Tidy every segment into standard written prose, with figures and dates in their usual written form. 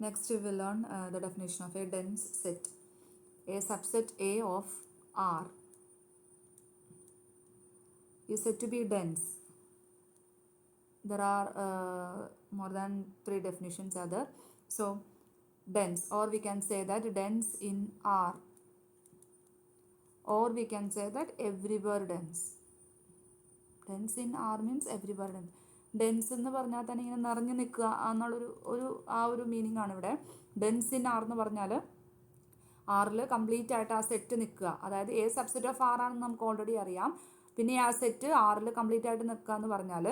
Next, we will learn the definition of a dense set. A subset A of R is said to be dense. There are more than 3 definitions are there. So, dense, or we can say that dense in R, or we can say that everywhere dense. Dense in R means everywhere dense. Dense എന്ന് പറഞ്ഞാൽ തന്നെ ഇങ്ങനെ നിറഞ്ഞു നിൽക്കുക എന്നുള്ളൊരു meaning ആണ് ഇവിടെ. Dense in R എന്ന് പറഞ്ഞാൽ ആറിൽ കംപ്ലീറ്റ് ആയിട്ട് ആ സെറ്റ് നിൽക്കുക, അതായത് എ സബ്സെറ്റ് ഓഫ് ആർ ആണെന്ന് നമുക്ക് ഓൾറെഡി അറിയാം. പിന്നെ ആ സെറ്റ് ആറിൽ കംപ്ലീറ്റ് ആയിട്ട് നിൽക്കുക എന്ന് പറഞ്ഞാൽ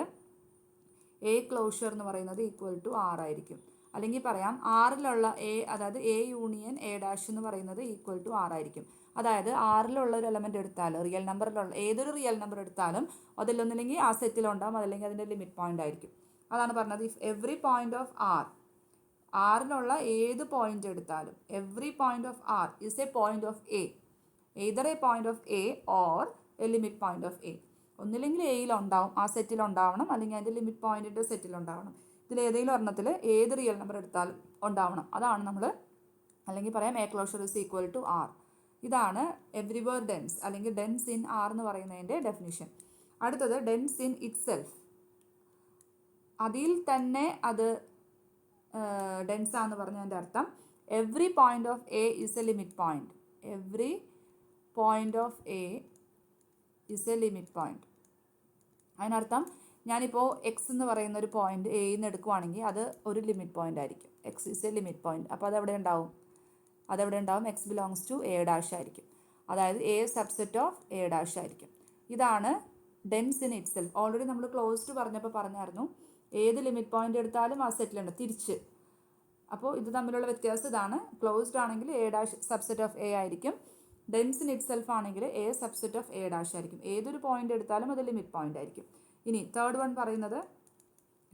എ ക്ലോഷർ എന്ന് പറയുന്നത് ഈക്വൽ ടു ആർ ആയിരിക്കും. അല്ലെങ്കിൽ പറയാം ആറിലുള്ള എ, അതായത് എ യൂണിയൻ എ ഡാഷ് എന്ന് പറയുന്നത് ഈക്വൽ ടു ആർ ആയിരിക്കും. അതായത് ആറിലുള്ള ഒരു എലമെൻറ്റ് എടുത്താൽ, റിയൽ നമ്പറിലുള്ള ഏതൊരു റിയൽ നമ്പർ എടുത്താലും അതിലൊന്നില്ലെങ്കിൽ ആ സെറ്റിലുണ്ടാകും, അതല്ലെങ്കിൽ അതിൻ്റെ ലിമിറ്റ് പോയിന്റ് ആയിരിക്കും. അതാണ് പറഞ്ഞത്, if every point of R, ആറിലുള്ള ഏത് പോയിന്റ് എടുത്താലും every point of R is a point of A, either a point of A or a limit point of A. ഒന്നില്ലെങ്കിൽ എയിലുണ്ടാവും, ആ സെറ്റിലുണ്ടാവണം, അല്ലെങ്കിൽ അതിൻ്റെ ലിമിറ്റ് പോയിന്റിൻ്റെ സെറ്റിലുണ്ടാവണം. ഇതിൽ ഏതെങ്കിലും ഒരെണ്ണത്തിൽ ഏത് റിയൽ നമ്പർ എടുത്താലും ഉണ്ടാവണം. അതാണ് നമ്മൾ, അല്ലെങ്കിൽ പറയാം A closure is equal to R. ഇതാണ് എവ്രിവെയർ ഡെൻസ് അല്ലെങ്കിൽ ഡെൻസ് ഇൻ ആർ എന്ന് പറയുന്നതിൻ്റെ ഡെഫിനിഷൻ. അടുത്തത് ഡെൻസ് ഇൻ ഇറ്റ് സെൽഫ്. അതിൽ തന്നെ അത് ഡെൻസ് ആണെന്ന് പറഞ്ഞതിൻ്റെ അർത്ഥം every point of A is a limit point. Every point of A is a limit point. അതിനർത്ഥം ഞാനിപ്പോൾ എക്സ് എന്ന് പറയുന്ന ഒരു പോയിന്റ് എയിൽ നിന്ന് എടുക്കുവാണെങ്കിൽ അത് ഒരു ലിമിറ്റ് പോയിന്റ് ആയിരിക്കും. X is a limit point. അപ്പോൾ അതെവിടെ ഉണ്ടാവും? X belongs to A dash ആയിരിക്കും. അതായത് A subset of A dash ആയിരിക്കും. ഇതാണ് dense in itself. Already നമ്മൾ ക്ലോസ്ഡ് പറഞ്ഞപ്പോൾ പറഞ്ഞായിരുന്നു ഏത് ലിമിറ്റ് പോയിന്റ് എടുത്താലും ആ സെറ്റിലുണ്ട് തിരിച്ച്. അപ്പോൾ ഇത് തമ്മിലുള്ള വ്യത്യാസം ഇതാണ്. ക്ലോസ്ഡ് ആണെങ്കിൽ A dash subset of A ആയിരിക്കും. ഡെൻസ് ഇൻ ഇറ്റ് സെൽഫ് ആണെങ്കിൽ A subset of A dash ആയിരിക്കും. ഏതൊരു പോയിന്റ് എടുത്താലും അത് ലിമിറ്റ് പോയിന്റ് ആയിരിക്കും. ഇനി തേർഡ് വൺ പറയുന്നത്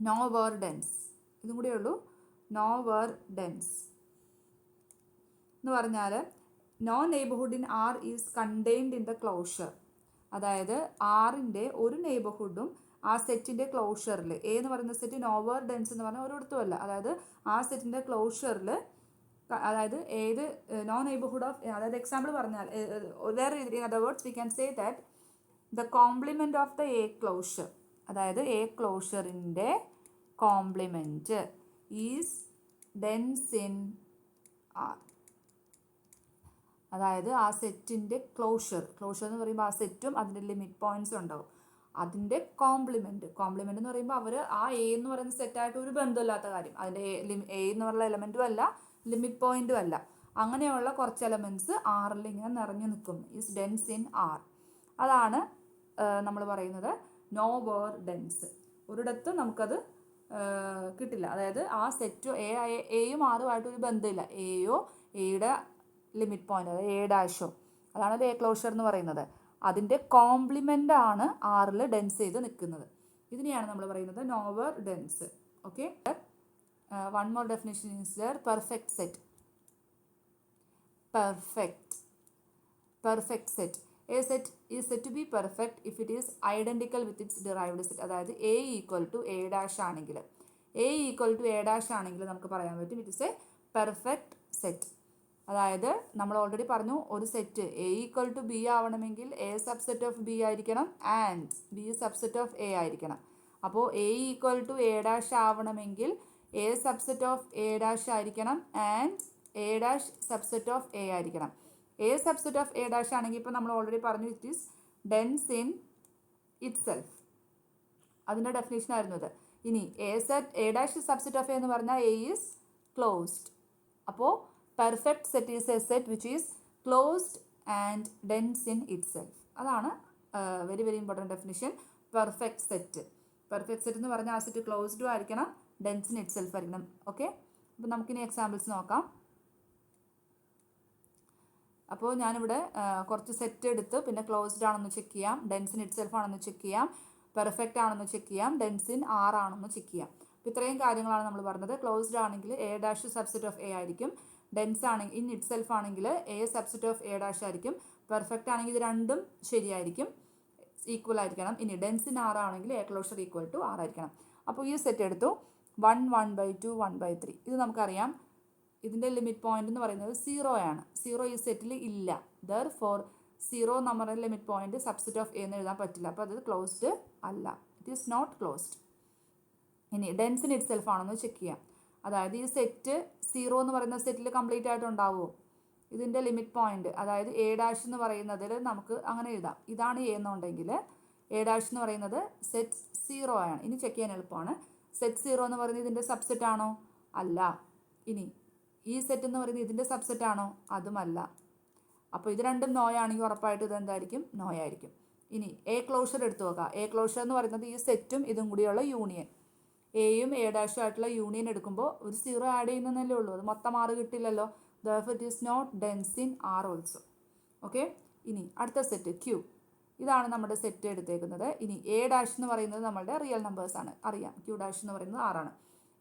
നോ വേർ ഡെൻസ്. ഇതും കൂടിയേ ഉള്ളൂ. നോ വേർ ഡെൻസ് എന്ന് പറഞ്ഞാൽ no neighbourhood in R is contained in the closure. അതായത് ആറിൻ്റെ ഒരു നെയ്ബർഹുഡും ആ സെറ്റിൻ്റെ ക്ലോഷറിൽ, എ എന്ന് പറയുന്ന സെറ്റ് നോവർ ഡെൻസ് എന്ന് പറഞ്ഞാൽ ഒരിടത്തുമല്ല, അതായത് ആ സെറ്റിൻ്റെ ക്ലോഷറിൽ, അതായത് ഏത് നോ നെയ്ബർഹുഡ് ഓഫ്, അതായത് എക്സാമ്പിൾ പറഞ്ഞാൽ വേറെ in other words we can say that the complement of the A closure, അതായത് എ ക്ലോഷറിൻ്റെ complement is dense in R. അതായത് ആ സെറ്റിൻ്റെ ക്ലോഷർ എന്ന് പറയുമ്പോൾ ആ സെറ്റും അതിൻ്റെ ലിമിറ്റ് പോയിൻറ്റ്സും ഉണ്ടാവും. അതിൻ്റെ കോംപ്ലിമെൻറ്റ് എന്ന് പറയുമ്പോൾ അവർ ആ എ എന്ന് പറയുന്ന സെറ്റായിട്ട് ഒരു ബന്ധമില്ലാത്ത കാര്യം, അതിൻ്റെ എ എന്ന് പറയുന്ന എലമെൻറ്റും അല്ല ലിമിറ്റ് പോയിൻറ്റും അല്ല, അങ്ങനെയുള്ള കുറച്ച് എലമെൻറ്റ്സ് ആറിൽ ഇങ്ങനെ നിറഞ്ഞു നിൽക്കും. Is dense in R. അതാണ് നമ്മൾ പറയുന്നത് നോ വേർ ഡെൻസ്. ഒരിടത്തും നമുക്കത് കിട്ടില്ല. അതായത് ആ സെറ്റ് എയും ആറുമായിട്ട് ഒരു ബന്ധമില്ല, എയോ എയുടെ ലിമിറ്റ് പോയിന്റ്, അതായത് എ ഡാഷോ, അതാണ് എ ക്ലോഷർ എന്ന് പറയുന്നത്. അതിൻ്റെ കോംപ്ലിമെൻ്റ് ആണ് ആറിൽ ഡെൻസ് ചെയ്ത് നിൽക്കുന്നത്. ഇതിനെയാണ് നമ്മൾ പറയുന്നത് nowhere dense. Okay, one more definition is there, perfect set. Perfect set. A set is said to be perfect if it is identical with its derived set. അതായത് A equal to A dash ആണെങ്കിൽ, നമുക്ക് പറയാൻ പറ്റും it is a perfect set. അതായത് നമ്മൾ already പറഞ്ഞു, ഒരു set A equal to B ആവണമെങ്കിൽ എ സബ്സെറ്റ് ഓഫ് ബി ആയിരിക്കണം and B subset of A ആയിരിക്കണം. അപ്പോൾ A equal to A dash ആവണമെങ്കിൽ A subset of A dash ആയിരിക്കണം and A dash subset of A ആയിരിക്കണം. A subset of A dash ആണെങ്കിൽ ഇപ്പോൾ നമ്മൾ ഓൾറെഡി പറഞ്ഞു it is dense in itself. അതിൻ്റെ ഡെഫിനേഷൻ ആയിരുന്നു ഇത്. ഇനി A dash subset of A എന്ന് പറഞ്ഞാൽ എ ഈസ് ക്ലോസ്ഡ്. അപ്പോൾ perfect set is a set which is closed and dense in itself. അതാണ് very very important definition, perfect set. Perfect set എന്ന് പറഞ്ഞാൽ ആ സെറ്റ് ക്ലോസ്ഡും ആയിരിക്കണം, ഡെൻസ് ഇൻ ഇറ്റ് സെൽഫ് ആയിരിക്കണം. Okay, അപ്പോൾ നമുക്കിനി എക്സാമ്പിൾസ് നോക്കാം. അപ്പോൾ ഞാനിവിടെ കുറച്ച് സെറ്റ് എടുത്ത് പിന്നെ ക്ലോസ്ഡ് ആണെന്ന് ചെക്ക് ചെയ്യാം, ഡെൻസ് ഇൻ ഇറ്റ് സെൽഫ് ആണെന്ന് ചെക്ക് ചെയ്യാം, പെർഫെക്റ്റ് ആണെന്ന് ചെക്ക് ചെയ്യാം, ഡെൻസ് ഇൻ ആർ ആണെന്ന് ചെക്ക് ചെയ്യാം. അപ്പോൾ ഇത്രയും കാര്യങ്ങളാണ് നമ്മൾ പറഞ്ഞത്. ക്ലോസ്ഡ് ആണെങ്കിൽ A dash subset of A ആയിരിക്കും, ഡെൻസ് ആണെങ്കിൽ ഇൻ ഇറ്റ് സെൽഫ് ആണെങ്കിൽ A subset of A dash ആയിരിക്കും, പെർഫെക്റ്റ് ആണെങ്കിൽ ഇത് രണ്ടും ശരിയായിരിക്കും, ഈക്വൽ ആയിരിക്കണം. ഇനി ഡെൻസ് ഇൻ ആർ ആണെങ്കിൽ A closure equal to R ആയിരിക്കണം. അപ്പോൾ ഈ സെറ്റ് എടുത്തു 1, 1/2, 1/3. ഇത് നമുക്കറിയാം ഇതിൻ്റെ ലിമിറ്റ് പോയിന്റ് എന്ന് പറയുന്നത് 0 ആണ്. 0 ഈ സെറ്റിൽ ഇല്ല. ദെർഫോർ 0 നമ്മുടെ limit point subset of A എന്ന് എഴുതാൻ പറ്റില്ല. അപ്പോൾ അത് ക്ലോസ്ഡ് അല്ല. It is not closed. ഇനി ഡെൻസ് ഇൻ ഇറ്റ് സെൽഫ് ആണെന്ന് ചെക്ക് ചെയ്യാം. അതായത് ഈ സെറ്റ് 0 എന്ന് പറയുന്ന സെറ്റിൽ കംപ്ലീറ്റ് ആയിട്ട് ഉണ്ടാവുമോ? ഇതിൻ്റെ ലിമിറ്റ് പോയിന്റ് അതായത് എ ഡാഷ് എന്ന് പറയുന്നതിൽ നമുക്ക് അങ്ങനെ എഴുതാം. ഇതാണ് എ എന്നുണ്ടെങ്കിൽ എ ഡാഷ് എന്ന് പറയുന്നത് സെറ്റ് 0 ആണ്. ഇനി ചെക്ക് ചെയ്യാൻ എളുപ്പമാണ്. സെറ്റ് 0 എന്ന് പറയുന്നത് ഇതിൻ്റെ സബ്സെറ്റ് ആണോ? അല്ല. ഇനി ഈ സെറ്റ് എന്ന് പറയുന്നത് ഇതിൻ്റെ സബ്സെറ്റ് ആണോ? അതുമല്ല. അപ്പോൾ ഇത് രണ്ടും നോയാണെങ്കിൽ ഉറപ്പായിട്ട് ഇതെന്തായിരിക്കും? നോയായിരിക്കും. ഇനി എ ക്ലോഷർ എടുത്തു നോക്കാം. എ ക്ലോഷർ എന്ന് പറയുന്നത് ഈ സെറ്റും ഇതും കൂടിയുള്ള യൂണിയൻ. എയും എ ഡാഷും ആയിട്ടുള്ള യൂണിയൻ എടുക്കുമ്പോൾ ഒരു 0 ആഡ് ചെയ്യുന്നതല്ലേ ഉള്ളൂ. അത് മൊത്തം 6 കിട്ടില്ലല്ലോ. Therefore it is not dense in R also. Okay. ഇനി അടുത്ത സെറ്റ് Q. ഇതാണ് നമ്മുടെ സെറ്റ് എടുത്തേക്കുന്നത്. ഇനി എ ഡാഷ് എന്ന് പറയുന്നത് നമ്മളുടെ റിയൽ നമ്പേഴ്സ് ആണ്. അറിയാം Q ഡാഷ് എന്ന് പറയുന്നത് 6 ആണ്.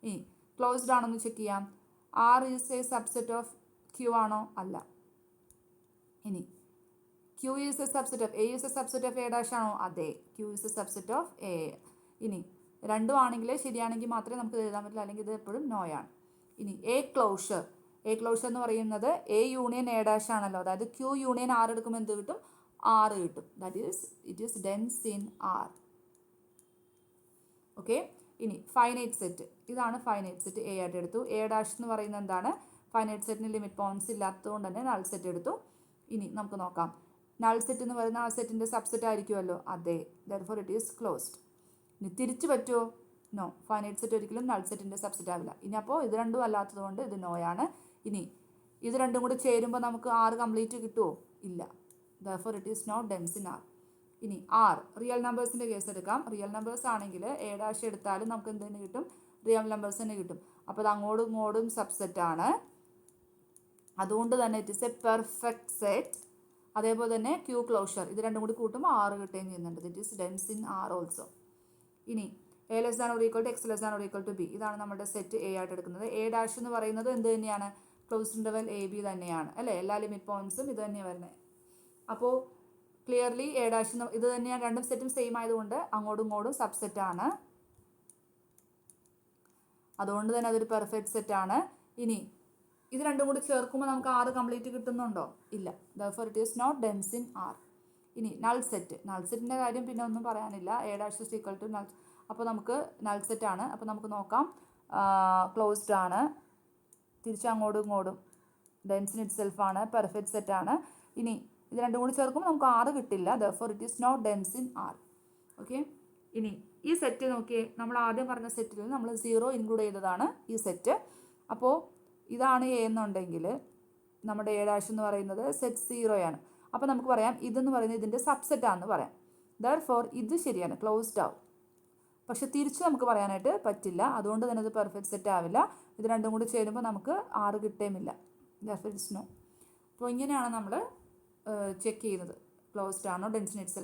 ഇനി ക്ലോസ്ഡ് ആണെന്ന് ചെക്ക് ചെയ്യാം. R is A subset of Q ആണോ? അല്ല. ഇനി Q is A subset of A is A subset of A dash ആണോ? അതെ. Q is A subset of A. ഇനി രണ്ടും ആണെങ്കിൽ ശരിയാണെങ്കിൽ മാത്രമേ നമുക്ക് ഇത് എഴുതാൻ പറ്റില്ല, അല്ലെങ്കിൽ ഇത് എപ്പോഴും നോയാണ്. ഇനി എ ക്ലോഷർ. എ ക്ലോഷർ എന്ന് പറയുന്നത് എ യൂണിയൻ എ ഡാഷ് ആണല്ലോ. അതായത് Q യൂണിയൻ R എടുക്കുമ്പോൾ എന്ത് കിട്ടും? 6 കിട്ടും. That is it is dense in R. Okay. ഇനി ഫൈനൈറ്റ് സെറ്റ്. ഇതാണ് ഫൈനൈറ്റ് സെറ്റ്. എ ആയിട്ട് എടുത്തു. എ ഡാഷ് എന്ന് പറയുന്നത് എന്താണ്? ഫൈനൈറ്റ് സെറ്റിന് ലിമിറ്റ് പോയിന്റ്സ് ഇല്ലാത്തതുകൊണ്ട് തന്നെ നൾ സെറ്റ് എടുത്തു. ഇനി നമുക്ക് നോക്കാം. നൾ സെറ്റ് എന്ന് പറയുന്ന ആ സെറ്റിൻ്റെ സബ്സെറ്റ് ആയിരിക്കുമല്ലോ. അതെ. Therefore it is closed. ഇനി തിരിച്ചു പറ്റുമോ? നോ. ഫൈനൈറ്റ് സെറ്റ് ഒരിക്കലും നൾ സെറ്റിൻ്റെ സബ്സെറ്റ് ആവില്ല. ഇനി അപ്പോൾ ഇത് രണ്ടും അല്ലാത്തതുകൊണ്ട് ഇത് നോയാണ്. ഇനി ഇത് രണ്ടും കൂടി ചേരുമ്പോൾ നമുക്ക് R കംപ്ലീറ്റ് കിട്ടുമോ? ഇല്ല. Therefore it is not dense in R. ഇനി R റിയൽ നമ്പേഴ്സിൻ്റെ കേസ് എടുക്കാം. റിയൽ നമ്പേഴ്സ് ആണെങ്കിൽ എ ഡാഷ് എടുത്താലും നമുക്ക് എന്ത് തന്നെ കിട്ടും? റിയൽ നമ്പേഴ്സ് തന്നെ കിട്ടും. അപ്പോൾ അത് അങ്ങോട്ടും ഇങ്ങോട്ടും സബ്സെറ്റ് ആണ്. അതുകൊണ്ട് തന്നെ it is A perfect set. അതേപോലെ തന്നെ Q ക്ലോഷർ ഇത് രണ്ടും കൂടി കൂട്ടുമ്പോൾ R കിട്ടുകയും ചെയ്യുന്നുണ്ട്. It is dense in R also. ഇനി A less than or equal to X less than or equal to B. ഇതാണ് നമ്മുടെ സെറ്റ് എ ആയിട്ട് എടുക്കുന്നത്. എ ഡാഷ് എന്ന് പറയുന്നത് എന്ത് തന്നെയാണ്? ക്ലോസ്ഡ് ഇൻ്റർവെൽ എ ബി തന്നെയാണ് അല്ലേ? എല്ലാ ലിമിറ്റ് പോയിന്റ്സും ഇത് തന്നെയാണ് വരുന്നത്. അപ്പോൾ ക്ലിയർലി എ ഡാഷ് ഇത് തന്നെയാണ്. രണ്ടും സെറ്റും സെയിം ആയതുകൊണ്ട് അങ്ങോട്ടും ഇങ്ങോട്ടും സബ്സെറ്റ് ആണ്. അതുകൊണ്ട് തന്നെ അതൊരു പെർഫെക്റ്റ് സെറ്റ് ആണ്. ഇനി ഇത് രണ്ടും കൂടി ചേർക്കുമ്പോൾ നമുക്ക് R കംപ്ലീറ്റ് കിട്ടുന്നുണ്ടോ? ഇല്ല. Therefore it is not dense in R. ഇനി നൾ സെറ്റ്. നൾ സെറ്റിൻ്റെ കാര്യം പിന്നെ ഒന്നും പറയാനില്ല. A dash is equal to null. അപ്പോൾ നമുക്ക് നൾ സെറ്റ് ആണ്. അപ്പോൾ നമുക്ക് നോക്കാം. ക്ലോസ്ഡ് ആണ്. തിരിച്ച് അങ്ങോട്ടും ഇങ്ങോട്ടും ഡെൻസ് ഇൻ ഇറ്റ് സെൽഫ് ആണ്. പെർഫെക്റ്റ് സെറ്റ് ആണ്. ഇനി ഇത് രണ്ടും കൂടി ചേർക്കുമ്പോൾ നമുക്ക് R കിട്ടില്ല. Therefore it is not dense in R. Okay. ഇനി ഈ സെറ്റ് നോക്കിയേ. നമ്മൾ ആദ്യം പറഞ്ഞ സെറ്റിൽ നമ്മൾ 0 ഇൻക്ലൂഡ് ചെയ്തതാണ് ഈ സെറ്റ്. അപ്പോൾ ഇതാണ് എ എന്നുണ്ടെങ്കിൽ നമ്മുടെ എ ഡാഷ് എന്ന് പറയുന്നത് സെറ്റ് 0 ആണ്. അപ്പോൾ നമുക്ക് പറയാം ഇതെന്ന് പറയുന്നത് ഇതിൻ്റെ സബ്സെറ്റ് ആണെന്ന് പറയാം. ദെർഫോർ ഇത് ശരിയാണ്, ക്ലോസ്ഡ് ആവും. പക്ഷെ തിരിച്ച് നമുക്ക് പറയാനായിട്ട് പറ്റില്ല. അതുകൊണ്ട് തന്നെ ഇത് പെർഫെക്റ്റ് സെറ്റ് ആവില്ല. ഇത് രണ്ടും കൂടി ചേരുമ്പോൾ നമുക്ക് R കിട്ടുകയുമില്ല. Therefore it's no. അപ്പോൾ ഇങ്ങനെയാണ് നമ്മൾ ചെക്ക് ചെയ്യുന്നത് ക്ലോസ്ഡ് ആണോ ഡെൻസ് ഇൻ ഇറ്റ് സെൽഫ്